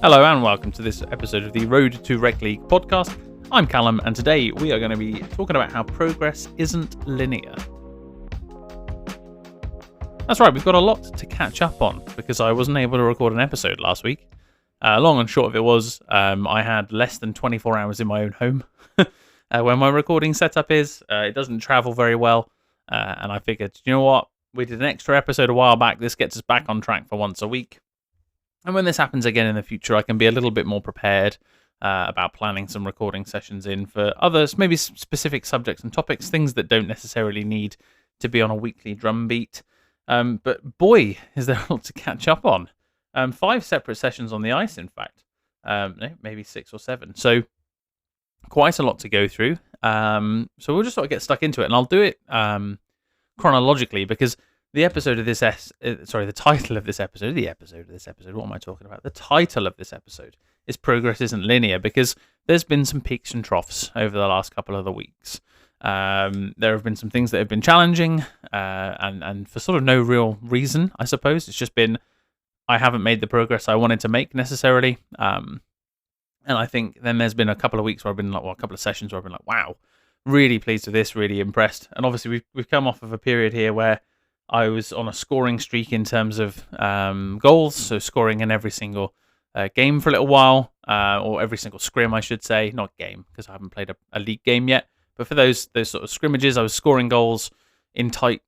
Hello and welcome to this episode of the Road to Rec League podcast. I'm Callum and today we are going to be talking about how progress isn't linear. That's right, we've got a lot to catch up on because I wasn't able to record an episode last week. Long and short of it was, I had less than 24 hours in my own home where my recording setup is. It doesn't travel very well, and I figured, you know what, we did an extra episode a while back, this gets us back on track for once a week. And when this happens again in the future, I can be a little bit more prepared about planning some recording sessions in for others, maybe specific subjects and topics, things that don't necessarily need to be on a weekly drumbeat. But boy, is there a lot to catch up on. 5 separate sessions on the ice, in fact. No, maybe 6 or 7. So quite a lot to go through. So we'll just sort of get stuck into it. And I'll do it chronologically because the title of this episode, what am I talking about? The title of this episode is Progress Isn't Linear because there's been some peaks and troughs over the last couple of the weeks. There have been some things that have been challenging and for sort of no real reason, I suppose. It's just been, I haven't made the progress I wanted to make necessarily. And I think then there's been a couple of weeks where I've been like, well, a couple of sessions where I've been like, wow, really pleased with this, really impressed. And obviously we've come off of a period here where I was on a scoring streak in terms of goals, so scoring in every single game for a little while, or every single scrim, I should say. Not game, because I haven't played a league game yet. But for those sort of scrimmages, I was scoring goals in tightly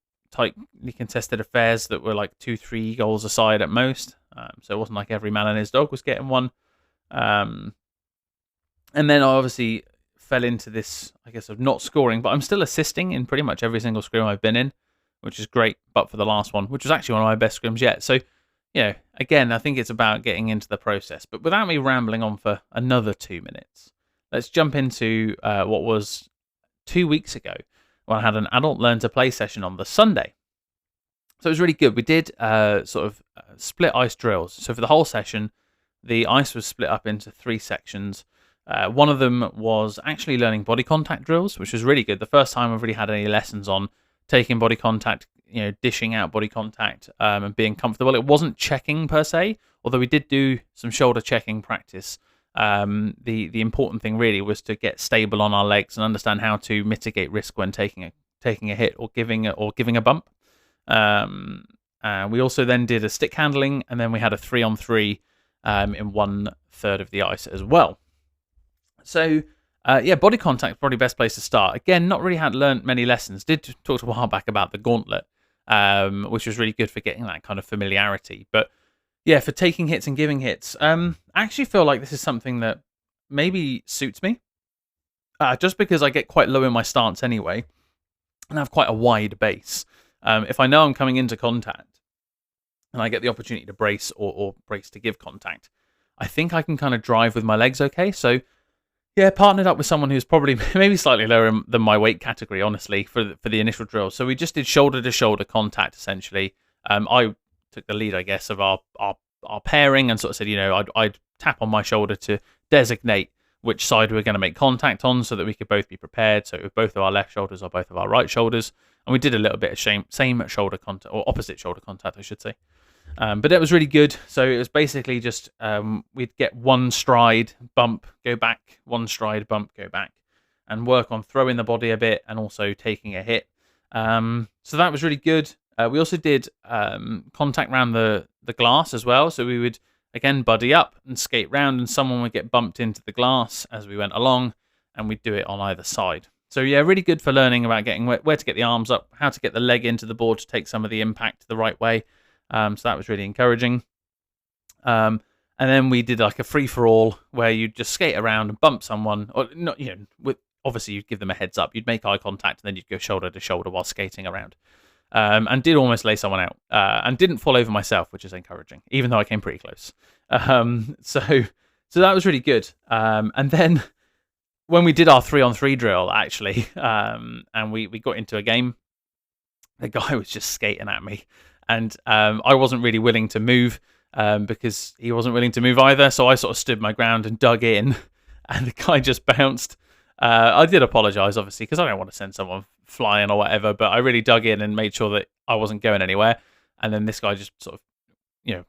contested affairs that were like 2-3 goals aside at most. So it wasn't like every man and his dog was getting one. And then I obviously fell into this, I guess, of not scoring, but I'm still assisting in pretty much every single scrim I've been in, which is great, but for the last one, which was actually one of my best scrims yet. So, again, I think it's about getting into the process. But without me rambling on for another 2 minutes, let's jump into what was 2 weeks ago when I had an adult learn to play session on the Sunday. So it was really good. We did split ice drills. So for the whole session, the ice was split up into 3 sections. One of them was actually learning body contact drills, which was really good. The first time I've really had any lessons on taking body contact, dishing out body contact and being comfortable. It wasn't checking per se, although we did do some shoulder checking practice. The important thing really was to get stable on our legs and understand how to mitigate risk when taking a hit or giving a bump. We also then did a stick handling, and then we had a 3-on-3 in 1/3 of the ice as well. So body contact is probably the best place to start. Again, not really had learned many lessons. Did talk a while back about the gauntlet, which was really good for getting that kind of familiarity. But yeah, for taking hits and giving hits, I actually feel like this is something that maybe suits me. Just because I get quite low in my stance anyway, and have quite a wide base. If I know I'm coming into contact, and I get the opportunity to brace or brace to give contact, I think I can kind of drive with my legs okay. So yeah, partnered up with someone who's probably maybe slightly lower than my weight category, honestly, for the initial drill. So we just did shoulder-to-shoulder contact, essentially. I took the lead, I guess, of our pairing and sort of said, I'd tap on my shoulder to designate which side we're going to make contact on so that we could both be prepared. So both of our left shoulders or both of our right shoulders. And we did a little bit of same shoulder contact, or opposite shoulder contact, I should say. But it was really good. So it was basically just we'd get one stride, bump, go back, one stride, bump, go back, and work on throwing the body a bit and also taking a hit. So that was really good. We also did contact around the glass as well. So we would, again, buddy up and skate round, and someone would get bumped into the glass as we went along, and we'd do it on either side. So yeah, really good for learning about getting where to get the arms up, how to get the leg into the board to take some of the impact the right way. So that was really encouraging. And then we did like a free-for-all where you'd just skate around and bump someone, or not, obviously you'd give them a heads up, you'd make eye contact, and then you'd go shoulder to shoulder while skating around. And did almost lay someone out, and didn't fall over myself, which is encouraging, even though I came pretty close. So that was really good. And then when we did our 3-on-3 drill, actually, and we got into a game, the guy was just skating at me. And I wasn't really willing to move because he wasn't willing to move either. So I sort of stood my ground and dug in, and the guy just bounced. I did apologise, obviously, because I don't want to send someone flying or whatever, but I really dug in and made sure that I wasn't going anywhere. And then this guy just sort of,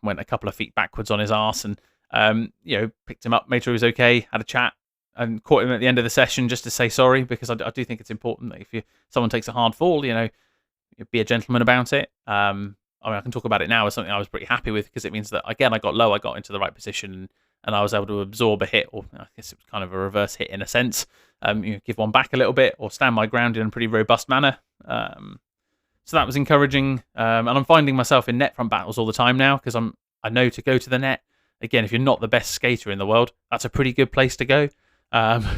went a couple of feet backwards on his arse, and Picked him up, made sure he was okay, had a chat, and caught him at the end of the session just to say sorry, because I do think it's important that if someone takes a hard fall, be a gentleman about it. I can talk about it now as something I was pretty happy with, because it means that, again, I got low, I got into the right position, and I was able to absorb a hit, or I guess it was kind of a reverse hit in a sense. Give one back a little bit, or stand my ground in a pretty robust manner. So that was encouraging, and I'm finding myself in net front battles all the time now, because I know to go to the net. Again, if you're not the best skater in the world, that's a pretty good place to go.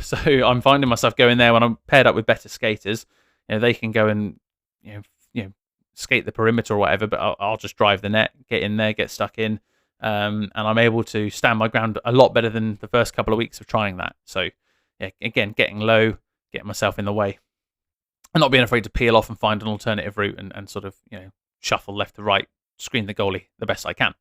So I'm finding myself going there when I'm paired up with better skaters. They can go and skate the perimeter or whatever, but I'll just drive the net, get in there, get stuck in, and I'm able to stand my ground a lot better than the first couple of weeks of trying that. So yeah, again, getting low, getting myself in the way, and not being afraid to peel off and find an alternative route, and sort of shuffle left to right, screen the goalie the best I can.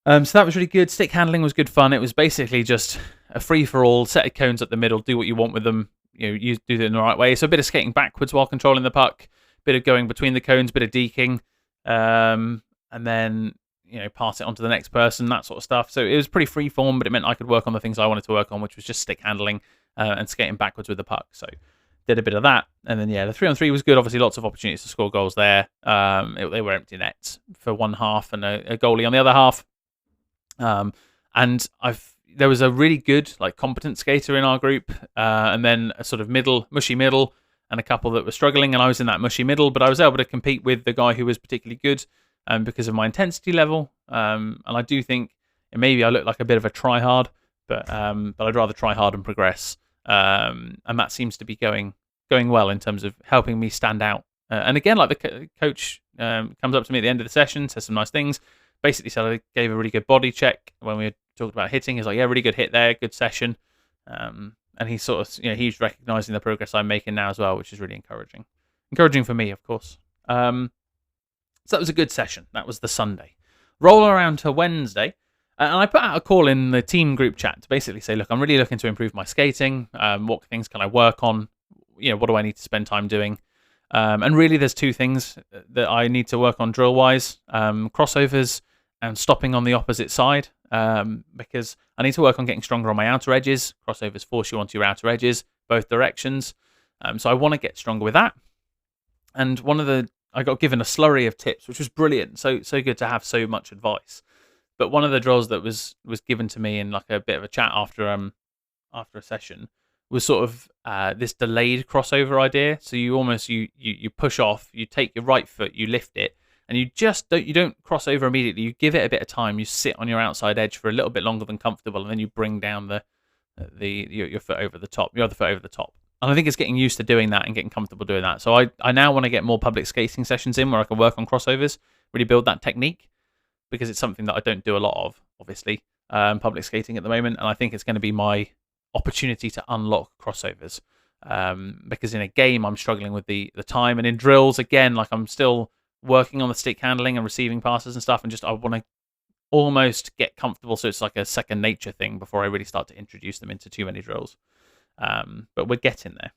So that was really good. Stick handling was good fun. It was basically just a free-for-all, set of cones up the middle, do what you want with them, you do it in the right way. So a bit of skating backwards while controlling the puck, bit of going between the cones, bit of deking, and then pass it on to the next person, that sort of stuff. So it was pretty free form, but it meant I could work on the things I wanted to work on, which was just stick handling and skating backwards with the puck. So did a bit of that, and then the 3-on-3 was good. Obviously, lots of opportunities to score goals there. They were empty nets for one half, and a goalie on the other half. And there was a really good, competent skater in our group, and then a sort of mushy middle, and a couple that were struggling, and I was in that mushy middle, but I was able to compete with the guy who was particularly good because of my intensity level. And I do think maybe I look like a bit of a try-hard, but I'd rather try hard and progress. And that seems to be going well in terms of helping me stand out. And again, the coach comes up to me at the end of the session, says some nice things. Basically said I gave a really good body check when we talked about hitting. He's like, yeah, really good hit there, good session. And he's sort of, he's recognising the progress I'm making now as well, which is really encouraging. Encouraging for me, of course. So that was a good session. That was the Sunday. Roll around to Wednesday, and I put out a call in the team group chat to basically say, look, I'm really looking to improve my skating. What things can I work on? What do I need to spend time doing? And really, there's two things that I need to work on drill-wise. Crossovers and stopping on the opposite side, because I need to work on getting stronger on my outer edges. Crossovers force you onto your outer edges, both directions. So I want to get stronger with that. And I got given a slurry of tips, which was brilliant. So good to have so much advice. But one of the drills that was given to me in a bit of a chat after a session was sort of this delayed crossover idea. So you almost you push off, you take your right foot, you lift it, and you don't cross over immediately. You give it a bit of time. You sit on your outside edge for a little bit longer than comfortable, and then you bring down your foot over the top, your other foot over the top. And I think it's getting used to doing that and getting comfortable doing that. So I now want to get more public skating sessions in where I can work on crossovers, really build that technique, because it's something that I don't do a lot of, obviously, public skating at the moment. And I think it's going to be my opportunity to unlock crossovers, because in a game I'm struggling with the time, and in drills, again, I'm still working on the stick handling and receiving passes and stuff, and I want to almost get comfortable so it's like a second nature thing before I really start to introduce them into too many drills. But we're getting there.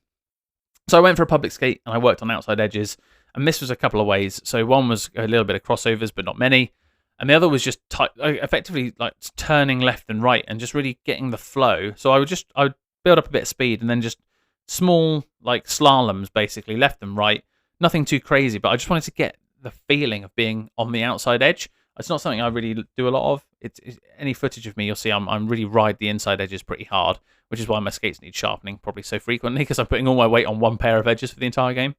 So I went for a public skate and I worked on outside edges, and this was a couple of ways. So one was a little bit of crossovers, but not many. And the other was just effectively turning left and right and just really getting the flow. So I would build up a bit of speed and then just small slaloms, basically left and right. Nothing too crazy, but I just wanted to get the feeling of being on the outside edge. It's not something I really do a lot of. It's any footage of me, you'll see I'm really ride the inside edges pretty hard, which is why my skates need sharpening probably so frequently, because I'm putting all my weight on one pair of edges for the entire game.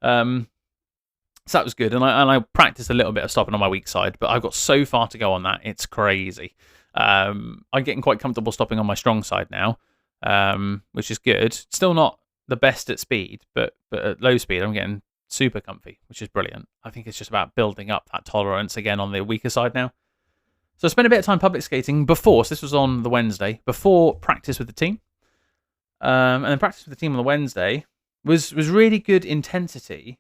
So that was good, and I practiced a little bit of stopping on my weak side, but I've got so far to go on that. It's crazy. I'm getting quite comfortable stopping on my strong side now, which is good. Still not the best at speed, but at low speed I'm getting super comfy, which is brilliant. I think it's just about building up that tolerance again on the weaker side now. So I spent a bit of time public skating before, so this was on the Wednesday, before practice with the team. And then practice with the team on the Wednesday was really good intensity,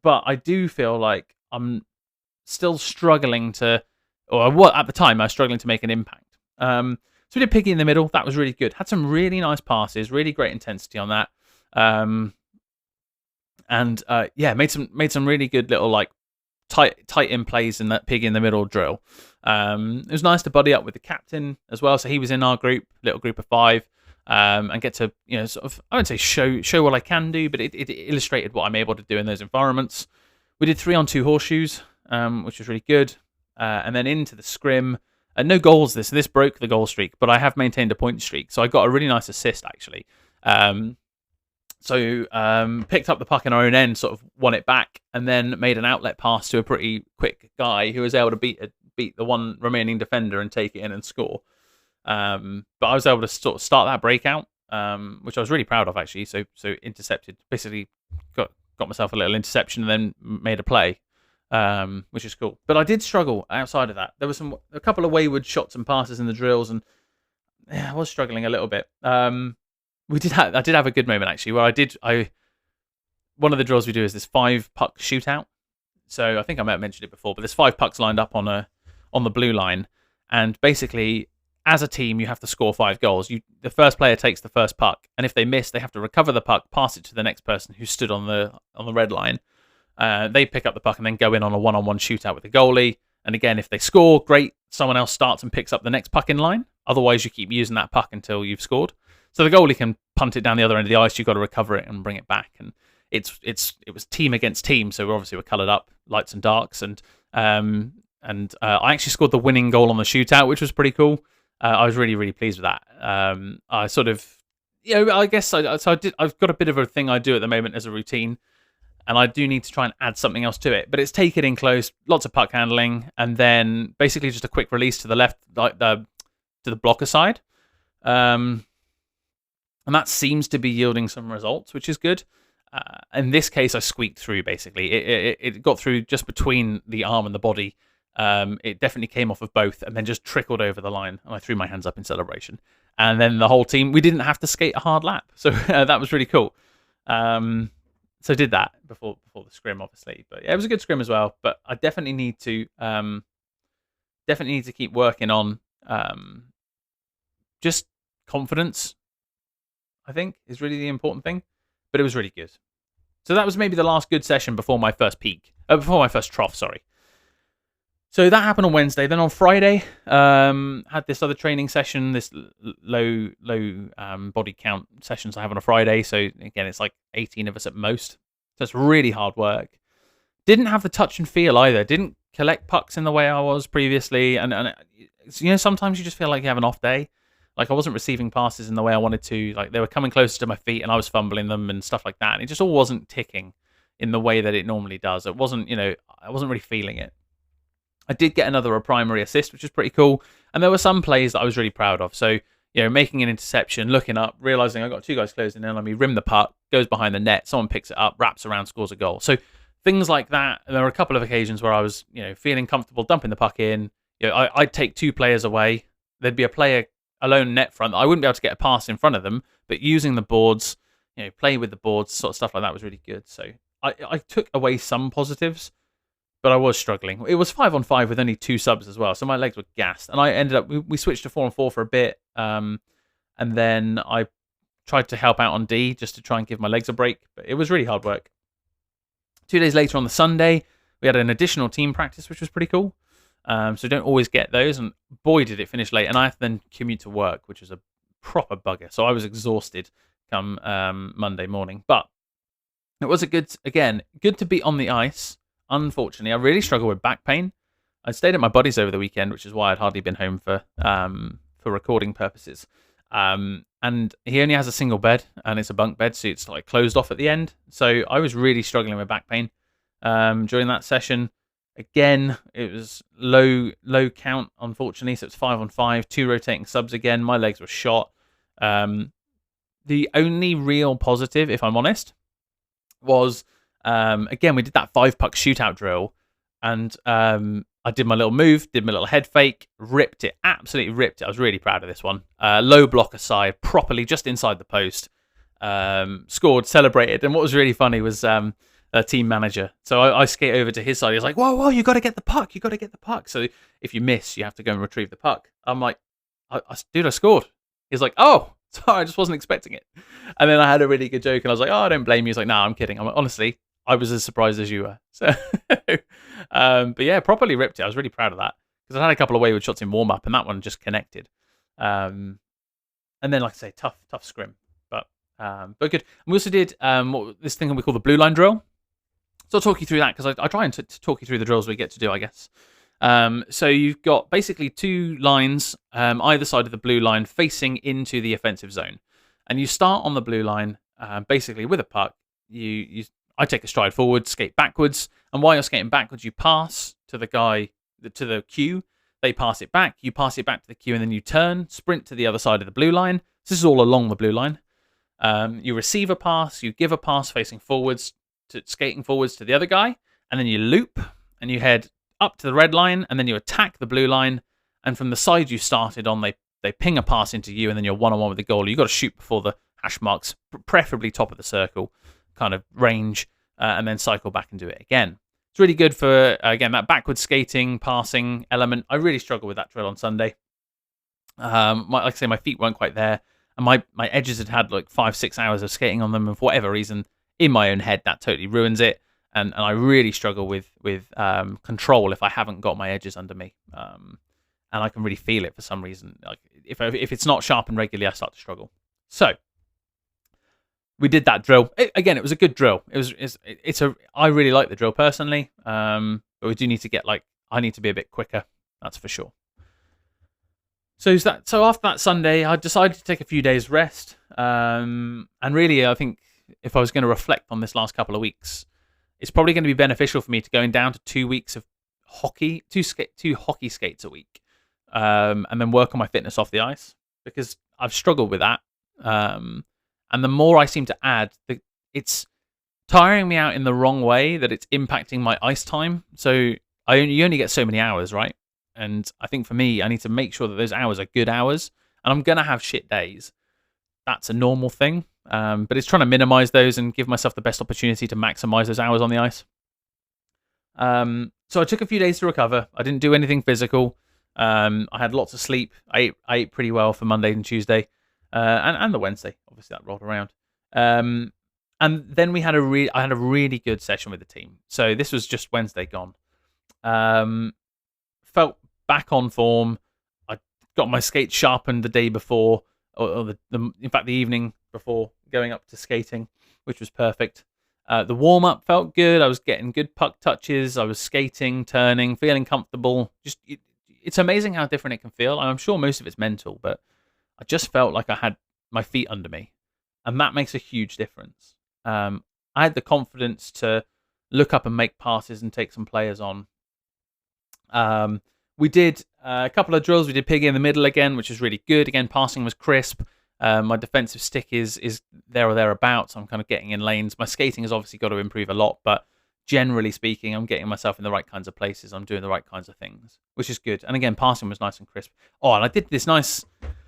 but I do feel like I'm still struggling to, or at the time I was struggling to make an impact. So we did piggy in the middle. That was really good. Had some really nice passes, really great intensity on that. Made some really good little tight in plays in that piggy in the middle drill. It was nice to buddy up with the captain as well. So he was in our group, little group of 5, and get to, sort of, I wouldn't say show what I can do, but it illustrated what I'm able to do in those environments. We did 3-on-2 horseshoes, which was really good. And then into the scrim. No goals this broke the goal streak, but I have maintained a point streak. So I got a really nice assist, actually. Picked up the puck in our own end, sort of won it back, and then made an outlet pass to a pretty quick guy who was able to beat the one remaining defender and take it in and score. But I was able to sort of start that breakout, which I was really proud of, actually. So intercepted, basically got myself a little interception and then made a play, which is cool. But I did struggle outside of that. There was a couple of wayward shots and passes in the drills, and I was struggling a little bit. I did have a good moment, actually, where one of the drills we do is this 5-puck shootout. So I think I might have mentioned it before, but there's 5 pucks lined up on the blue line, and basically, as a team, you have to score 5 goals. The first player takes the first puck, and if they miss, they have to recover the puck, pass it to the next person who stood on the red line. They pick up the puck and then go in on a 1-on-1 shootout with the goalie. And again, if they score, great. Someone else starts and picks up the next puck in line. Otherwise, you keep using that puck until you've scored. So the goalie can punt it down the other end of the ice. You've got to recover it and bring it back. And it was team against team. So we're coloured up, lights and darks. And I actually scored the winning goal on the shootout, which was pretty cool. I was really, really pleased with that. I sort of, I guess I've got a bit of a thing I do at the moment as a routine, and I do need to try and add something else to it. But it's take it in close, lots of puck handling, and then basically just a quick release to the left, like to the blocker side. And that seems to be yielding some results, which is good. In this case, I squeaked through, basically. It got through just between the arm and the body. It definitely came off of both and then just trickled over the line. And I threw my hands up in celebration. And then the whole team, we didn't have to skate a hard lap. So that was really cool. So did that before the scrim, obviously. But yeah, it was a good scrim as well. But I definitely need to keep working on just confidence, I think, is really the important thing. But it was really good. So that was maybe the last good session before my first trough, sorry. So that happened on Wednesday. Then on Friday, had this other training session, this low body count sessions I have on a Friday. So again, it's like 18 of us at most. So it's really hard work. Didn't have the touch and feel either. Didn't collect pucks in the way I was previously. And sometimes you just feel like you have an off day. Like I wasn't receiving passes in the way I wanted to. Like they were coming closer to my feet and I was fumbling them and stuff like that. And it just all wasn't ticking in the way that it normally does. It wasn't, I wasn't really feeling it. I did get a primary assist, which is pretty cool. And there were some plays that I was really proud of. So, making an interception, looking up, realizing I got 2 guys closing in on me, rim the puck, goes behind the net, someone picks it up, wraps around, scores a goal. So things like that. And there were a couple of occasions where I was, feeling comfortable dumping the puck in. I'd take 2 players away. There'd be a player alone net front. I wouldn't be able to get a pass in front of them, but using the boards, playing with the boards, sort of stuff like that was really good. So I took away some positives, but I was struggling. It was 5-on-5 with only 2 subs as well, so my legs were gassed. And I ended up, we switched to 4-on-4 for a bit, and then I tried to help out on D just to try and give my legs a break, but it was really hard work. 2 days later on the Sunday, we had an additional team practice, which was pretty cool. So don't always get those, and boy did it finish late, and I had to then commute to work, which was a proper bugger. So I was exhausted come Monday morning, but it was good to be on the ice. Unfortunately, I really struggled with back pain. I stayed at my buddy's over the weekend, which is why I'd hardly been home for recording purposes. And he only has a single bed, and it's a bunk bed, so it's like closed off at the end. So I was really struggling with back pain during that session. Again, it was low count, unfortunately. So it's 5-on-5, 2 rotating subs again. My legs were shot. The only real positive, if I'm honest, was again, we did that 5-puck shootout drill, and I did my little move, did my little head fake, absolutely ripped it. I was really proud of this one. Low blocker side, properly just inside the post, scored, celebrated. And what was really funny was a team manager. So I skate over to his side. He's like, whoa, you got to get the puck. You got to get the puck. So if you miss, you have to go and retrieve the puck. I'm like, dude, I scored. He's like, oh, sorry, I just wasn't expecting it. And then I had a really good joke, and I was like, oh, I don't blame you. He's like, no, I'm kidding. I'm like, honestly, I was as surprised as you were. So, but yeah, properly ripped it. I was really proud of that because I had a couple of wayward shots in warm up, and that one just connected. And then, like I say, tough scrim, but good. And we also did this thing we call the blue line drill. So I'll talk you through that, because I try and to talk you through the drills we get to do, I guess. So you've got basically 2 lines either side of the blue line facing into the offensive zone, and you start on the blue line basically with a puck. I take a stride forward, skate backwards, and while you're skating backwards, you pass to the guy to the queue. They pass it back. You pass it back to the queue, and then you turn, sprint to the other side of the blue line. So this is all along the blue line. You receive a pass. You give a pass facing forwards, skating forwards to the other guy, and then you loop and you head up to the red line, and then you attack the blue line. And from the side you started on, they ping a pass into you, and then you're one-on-one with the goalie. You've got to shoot before the hash marks, preferably top of the circle kind of range, and then cycle back and do it again. It's really good for, again, that backward skating, passing element. I really struggled with that drill on Sunday. Like I say, my feet weren't quite there, and my edges had like 5-6 hours of skating on them, and for whatever reason, in my own head, that totally ruins it. And I really struggle with control if I haven't got my edges under me. And I can really feel it for some reason. Like if it's not sharpened regularly, I start to struggle. So we did that drill. Again, it was a good drill. I really like the drill personally, but we do need to get I need to be a bit quicker. That's for sure. So after that Sunday, I decided to take a few days rest. And really, I think if I was going to reflect on this last couple of weeks, it's probably going to be beneficial for me to going down to 2 weeks of hockey, two hockey skates a week, and then work on my fitness off the ice, because I've struggled with that. And the more I seem to add, it's tiring me out in the wrong way, that it's impacting my ice time. So you only get so many hours, right? And I think for me, I need to make sure that those hours are good hours. And I'm going to have shit days. That's a normal thing. But it's trying to minimize those and give myself the best opportunity to maximize those hours on the ice. So I took a few days to recover. I didn't do anything physical. I had lots of sleep. I ate pretty well for Monday and Tuesday. And the Wednesday, obviously that rolled around. And then I had a really good session with the team. So this was just Wednesday gone. Felt back on form. I got my skates sharpened the day before, or in fact the evening before going up to skating, which was perfect. The warm up felt good. I was getting good puck touches. I was skating, turning, feeling comfortable. It's amazing how different it can feel. And I'm sure most of it's mental, but I just felt like I had my feet under me, and that makes a huge difference. I had the confidence to look up and make passes and take some players on. We did a couple of drills. We did piggy in the middle again, which was really good. Again, passing was crisp. My defensive stick is there or thereabouts. I'm kind of getting in lanes. My skating has obviously got to improve a lot, but generally speaking, I'm getting myself in the right kinds of places. I'm doing the right kinds of things, which is good. And again, passing was nice and crisp. Oh, and I did this nice...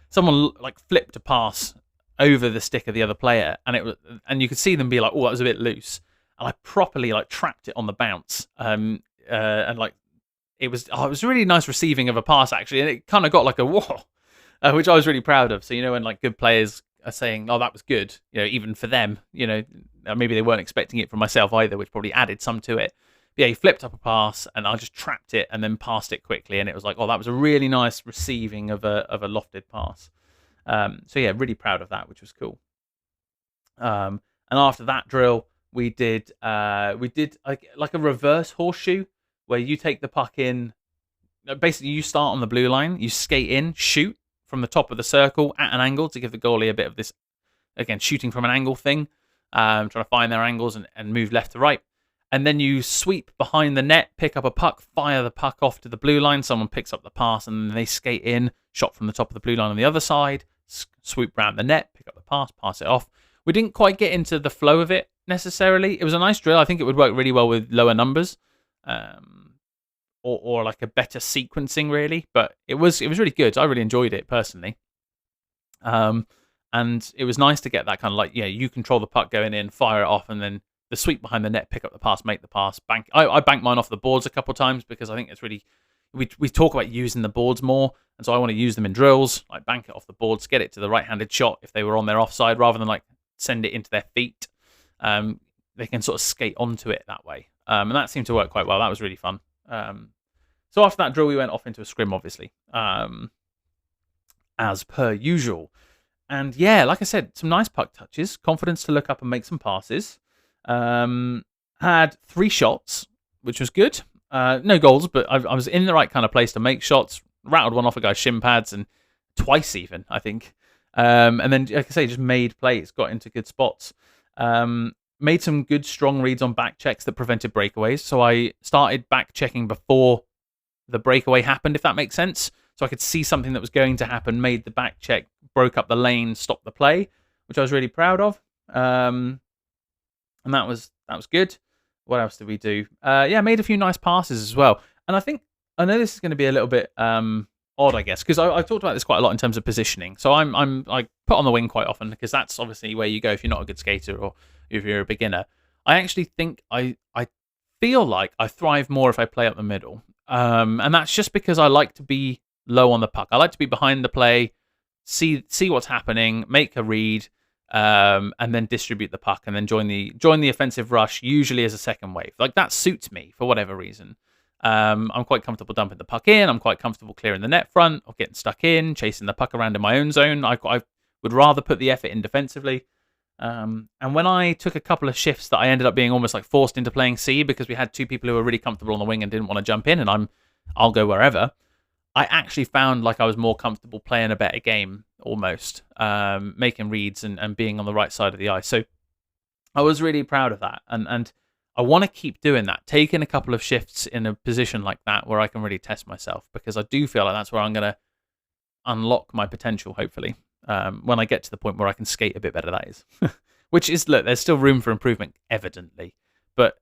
Someone flipped a pass over the stick of the other player, and you could see them be like, "Oh, that was a bit loose." And I properly trapped it on the bounce, and it was a really nice receiving of a pass actually, and it kind of got like a whoa, which I was really proud of. So when good players are saying, "Oh, that was good," even for them, maybe they weren't expecting it from myself either, which probably added some to it. But yeah, he flipped up a pass, and I just trapped it and then passed it quickly, and it was like, oh, that was a really nice receiving of a lofted pass. So yeah, really proud of that, which was cool. And after that drill, we did like a reverse horseshoe, where you take the puck in. Basically, you start on the blue line, you skate in, shoot from the top of the circle at an angle to give the goalie a bit of this, again, shooting from an angle thing, trying to find their angles and move left to right. And then you sweep behind the net, pick up a puck, fire the puck off to the blue line. Someone picks up the pass, and then they skate in, shot from the top of the blue line on the other side, swoop round the net, pick up the pass it off. We didn't quite get into the flow of it necessarily. It was a nice drill. I think it would work really well with lower numbers, or like a better sequencing, really. But it was really good. I really enjoyed it personally. And it was nice to get that kind of you control the puck going in, fire it off, and then the sweep behind the net, pick up the pass, make the pass, bank. I banked mine off the boards a couple of times, because I think it's really, we talk about using the boards more, and so I want to use them in drills, bank it off the boards, get it to the right-handed shot if they were on their offside, rather than send it into their feet. They can sort of skate onto it that way, and that seemed to work quite well. That was really fun. So after that drill, we went off into a scrim, obviously, as per usual. And yeah, like I said, some nice puck touches, confidence to look up and make some passes. Had 3 shots, which was good. No goals, but I was in the right kind of place to make shots. Rattled one off a guy's shin pads, and twice even, I think. And then, like I say, just made plays, got into good spots. Made some good, strong reads on back checks that prevented breakaways. So I started back checking before the breakaway happened, if that makes sense. So I could see something that was going to happen, made the back check, broke up the lane, stopped the play, which I was really proud of. And that was good. What else did we do? Yeah, made a few nice passes as well. And I know this is going to be a little bit odd, I guess, because I talked about this quite a lot in terms of positioning. So I put on the wing quite often because that's obviously where you go if you're not a good skater or if you're a beginner. I actually think I feel like I thrive more if I play up the middle. And that's just because I like to be low on the puck. I like to be behind the play, see what's happening, make a read, and then distribute the puck, and then join the offensive rush, usually as a second wave. Like, that suits me for whatever reason. I'm quite comfortable dumping the puck in. I'm quite comfortable clearing the net front or getting stuck in, chasing the puck around in my own zone. I would rather put the effort in defensively. And when I took a couple of shifts that I ended up being almost like forced into playing C because we had 2 people who were really comfortable on the wing and didn't want to jump in, and I'll go wherever. I actually found like I was more comfortable playing a better game, almost, making reads and being on the right side of the ice. So I was really proud of that, and I want to keep doing that, taking a couple of shifts in a position like that where I can really test myself, because I do feel like that's where I'm going to unlock my potential, hopefully, when I get to the point where I can skate a bit better, that is. Which is, look, there's still room for improvement, evidently, but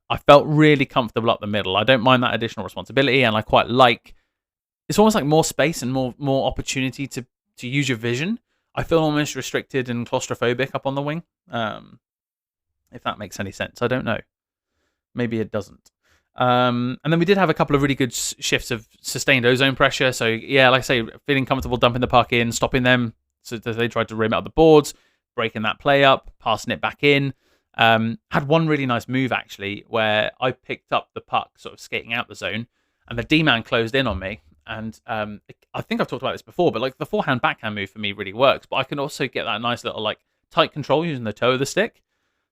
I felt really comfortable up the middle. I don't mind that additional responsibility, and I quite like, it's almost like more space and more opportunity to use your vision. I feel almost restricted and claustrophobic up on the wing. If that makes any sense. I don't know. Maybe it doesn't. And then we did have a couple of really good shifts of sustained ozone pressure. So yeah, like I say, feeling comfortable dumping the puck in, stopping them so that they tried to rim out the boards, breaking that play up, passing it back in. Had one really nice move, actually, where I picked up the puck sort of skating out the zone, and the D-man closed in on me. And I think I've talked about this before, but like the forehand backhand move for me really works. But I can also get that nice little like tight control using the toe of the stick.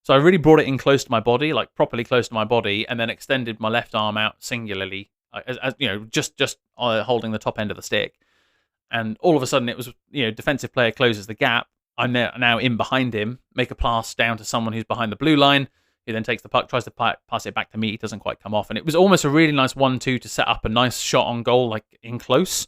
So I really brought it in close to my body, like properly close to my body, and then extended my left arm out singularly, as you know, just holding the top end of the stick. And all of a sudden, it was, defensive player closes the gap. I'm now in behind him, make a pass down to someone who's behind the blue line, who then takes the puck, tries to pass it back to me. It doesn't quite come off. And it was almost a really nice 1-2 to set up a nice shot on goal, like in close.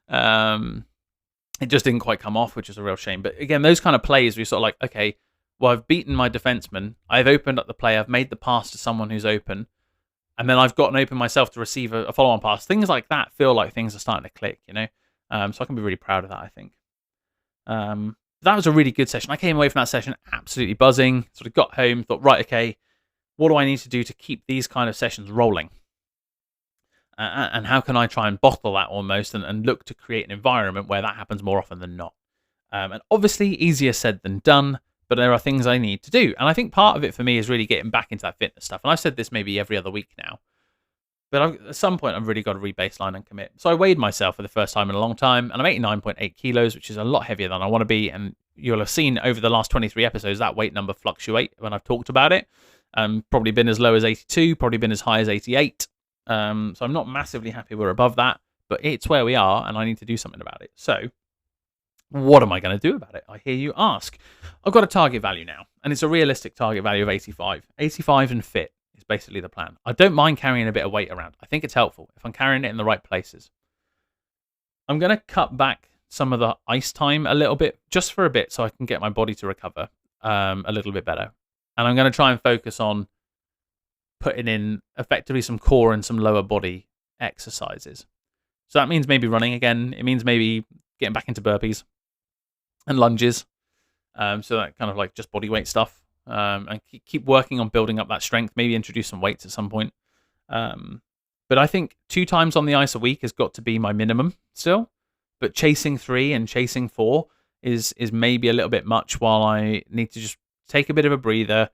It just didn't quite come off, which is a real shame. But again, those kind of plays where you're sort of like, okay, well, I've beaten my defenseman. I've opened up the play. I've made the pass to someone who's open. And then I've gotten open myself to receive a follow-on pass. Things like that feel like things are starting to click, So I can be really proud of that, I think. That was a really good session. I came away from that session absolutely buzzing. Sort of got home, thought, right, okay, what do I need to do to keep these kind of sessions rolling? And how can I try and bottle that almost and look to create an environment where that happens more often than not? And obviously, easier said than done, but there are things I need to do. And I think part of it for me is really getting back into that fitness stuff. And I've said this maybe every other week now. But at some point, I've really got to re-baseline and commit. So I weighed myself for the first time in a long time, and I'm 89.8 kilos, which is a lot heavier than I want to be. And you'll have seen over the last 23 episodes that weight number fluctuate when I've talked about it. Probably been as low as 82, probably been as high as 88. So I'm not massively happy we're above that, but it's where we are, and I need to do something about it. So what am I going to do about it? I hear you ask. I've got a target value now, and it's a realistic target value of 85. 85 and fit is basically the plan. I don't mind carrying a bit of weight around. I think it's helpful if I'm carrying it in the right places. I'm going to cut back some of the ice time a little bit, just for a bit, so I can get my body to recover a little bit better. And I'm going to try and focus on putting in effectively some core and some lower body exercises. So that means maybe running again. It means maybe getting back into burpees and lunges. So that kind of like just body weight stuff. And keep working on building up that strength. Maybe introduce some weights at some point. But I think 2 times on the ice a week has got to be my minimum still. But chasing 3 and chasing 4 is maybe a little bit much, while I need to just take a bit of a breather,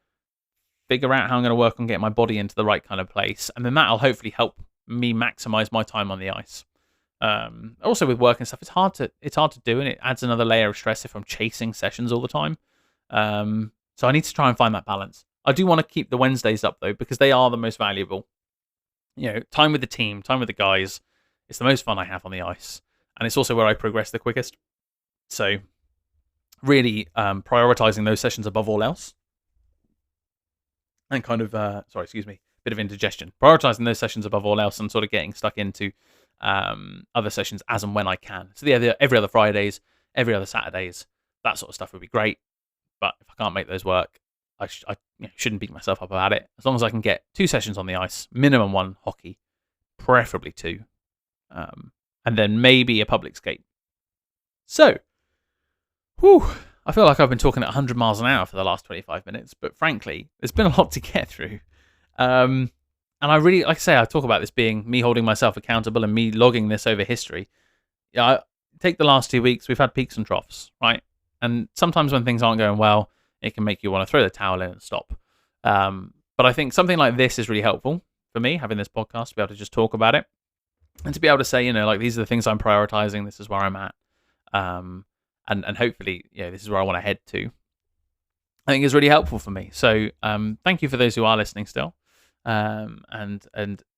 figure out how I'm going to work on getting my body into the right kind of place. And then that'll hopefully help me maximize my time on the ice. Also with work and stuff, it's hard to do, and it adds another layer of stress if I'm chasing sessions all the time. So I need to try and find that balance. I do want to keep the Wednesdays up though, because they are the most valuable. Time with the team, time with the guys. It's the most fun I have on the ice, and it's also where I progress the quickest. So really prioritizing those sessions above all else. And kind of, bit of indigestion. Prioritizing those sessions above all else and sort of getting stuck into other sessions as and when I can. So every other Fridays, every other Saturdays, that sort of stuff would be great. But if I can't make those work, I shouldn't beat myself up about it. As long as I can get 2 sessions on the ice, minimum 1 hockey, preferably 2, and then maybe a public skate. So, I feel like I've been talking at 100 miles an hour for the last 25 minutes, but frankly, there's been a lot to get through. And I really, like I say, I talk about this being me holding myself accountable and me logging this over history. I take the last 2 weeks, we've had peaks and troughs, right? And sometimes when things aren't going well, it can make you want to throw the towel in and stop. But I think something like this is really helpful for me, having this podcast, to be able to just talk about it. And to be able to say, these are the things I'm prioritizing, this is where I'm at. And hopefully, this is where I want to head to. I think is really helpful for me. So thank you for those who are listening still. And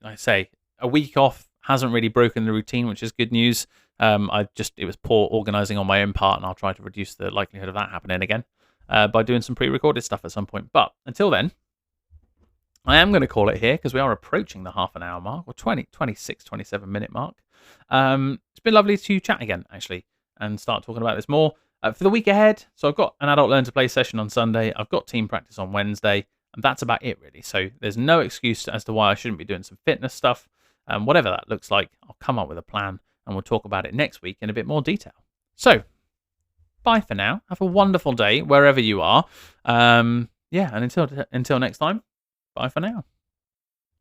I say, a week off hasn't really broken the routine, which is good news. It was poor organizing on my own part, and I'll try to reduce the likelihood of that happening again by doing some pre-recorded stuff at some point. But until then, I am going to call it here because we are approaching the half an hour mark, or 26, 27 minute mark. It's been lovely to chat again, actually, and start talking about this more. For the week ahead, so I've got an adult learn to play session on Sunday, I've got team practice on Wednesday, and that's about it really. So there's no excuse as to why I shouldn't be doing some fitness stuff. Whatever that looks like, I'll come up with a plan and we'll talk about it next week in a bit more detail. So bye for now. Have a wonderful day wherever you are. And until next time, bye for now.